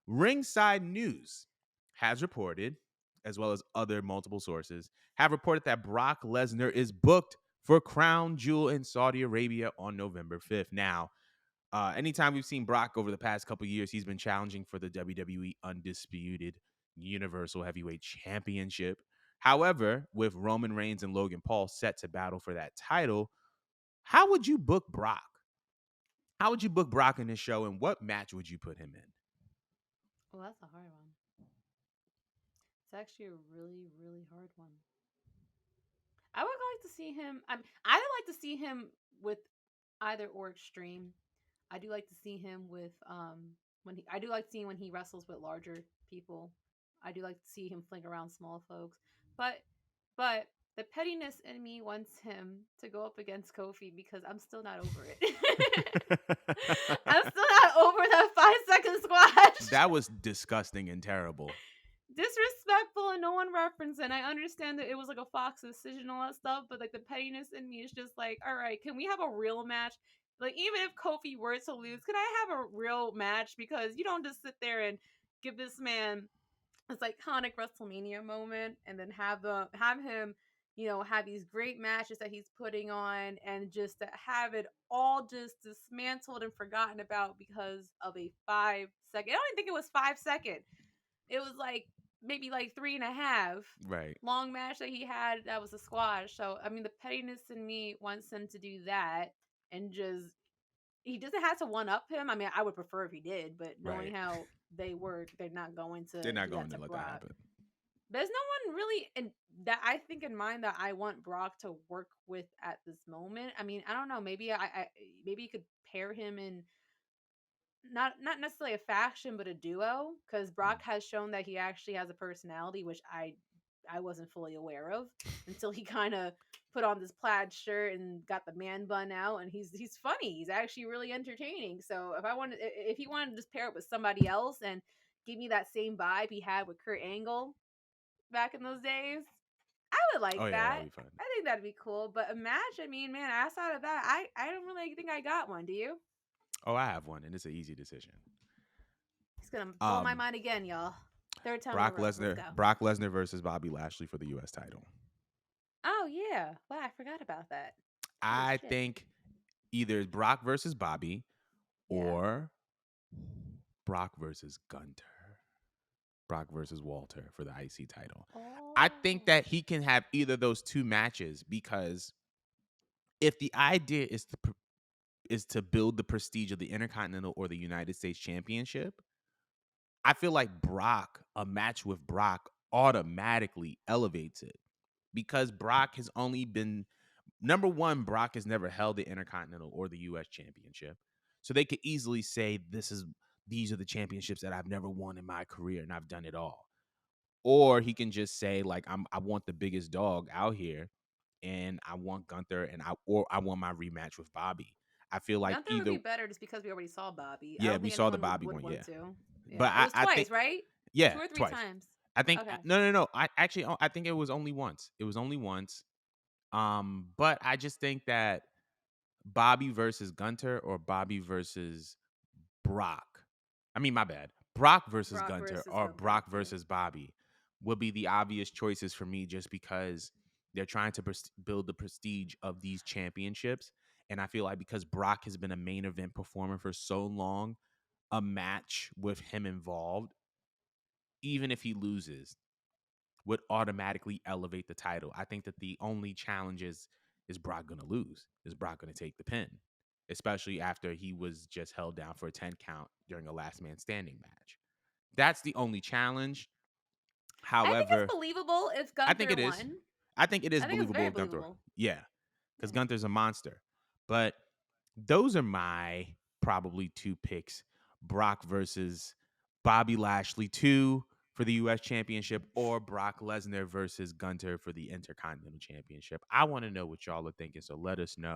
Ringside News has reported, as well as other multiple sources, have reported that Brock Lesnar is booked for Crown Jewel in Saudi Arabia on November 5th. Now, anytime we've seen Brock over the past couple years, he's been challenging for the WWE Undisputed Universal Heavyweight Championship. However, with Roman Reigns and Logan Paul set to battle for that title, how would you book Brock? How would you book Brock in this show, and what match would you put him in? Well, that's a hard one. It's actually a really, really hard one. I would like to see him. I would like to see him with either or extreme. I do like to see him with when he. I do like seeing when he wrestles with larger people. I do like to see him fling around small folks. But but the pettiness in me wants him to go up against Kofi because I'm still not over it. I'm still not over that 5 second squash. That was disgusting and terrible. Disrespectful and no one referenced it. And I understand that it was like a Fox decision and all that stuff, but like the pettiness in me is just like, all right, can we have a real match? Like even if Kofi were to lose, can I have a real match? Because you don't just sit there and give this man this iconic WrestleMania moment and then have him, have these great matches that he's putting on and just to have it all just dismantled and forgotten about because of a 5 second. I don't even think it was 5 second. It was like maybe like 3.5 Right. long match that he had that was a squash. So I mean the pettiness in me wants him to do that and just he doesn't have to one up him. I mean, I would prefer if he did, but knowing Right. how they're not going They're to not do that going to to let that Brock. happen. There's no one really in that I think in mind that I want Brock to work with at this moment. I mean, I don't know. Maybe you could pair him in not necessarily a faction, but a duo because Brock has shown that he actually has a personality, which I wasn't fully aware of until he kind of put on this plaid shirt and got the man bun out, and he's funny. He's actually really entertaining. So if he wanted to just pair it with somebody else and give me that same vibe he had with Kurt Angle back in those days, I would Oh like yeah, that'll that. be fun. I think that'd be cool. But a match, I mean, man, outside of that, I don't really think I got one. Do you? Oh, I have one, and it's an easy decision. He's gonna blow my Um, mind again, y'all. Third time in a row. Let's go. Brock Lesnar versus Bobby Lashley for the U.S. title. Oh yeah. Wow, I forgot about that. Holy I shit. think either Brock versus Bobby Yeah. or Brock versus Gunter. Brock versus Walter for the IC title. I think Oh. that he can have either of those two matches because if the idea is to build the prestige of the Intercontinental or the United States Championship, I feel like a match with Brock automatically elevates it because Brock has only been number one. Brock has never held the Intercontinental or the U.S. Championship, so they could easily say these are the championships that I've never won in my career and I've done it all. Or he can just say like I want the biggest dog out here, and I want Gunther, and I want my rematch with Bobby. I feel like Gunther would either be better just because we already saw Bobby. I yeah, don't we think saw the anyone Bobby would one, want yeah, to. but Yeah. It was I think twice, right? yeah, 2 or 3 twice. times. I think Okay. no. I think it was only once. It was only once. But I just think that Bobby versus Gunter or Bobby versus Brock. I mean, my bad. Brock versus Brock Gunter versus or Gunther. Brock Yeah. versus Bobby would be the obvious choices for me just because they're trying to build the prestige of these championships. And I feel like because Brock has been a main event performer for so long, a match with him involved, even if he loses, would automatically elevate the title. I think that the only challenge is Brock going to lose? Is Brock going to take the pin? Especially after he was just held down for a 10 count during a last man standing match. That's the only challenge. I think However, it's believable if I think Gunther it is. won. I think it is I think it's believable very with Gunther. believable. Yeah, because Yeah. Gunther's a monster. But those are my probably two picks: Brock versus Bobby Lashley 2 for the U.S. Championship, or Brock Lesnar versus Gunter for the Intercontinental Championship. I want to know what y'all are thinking, so let us know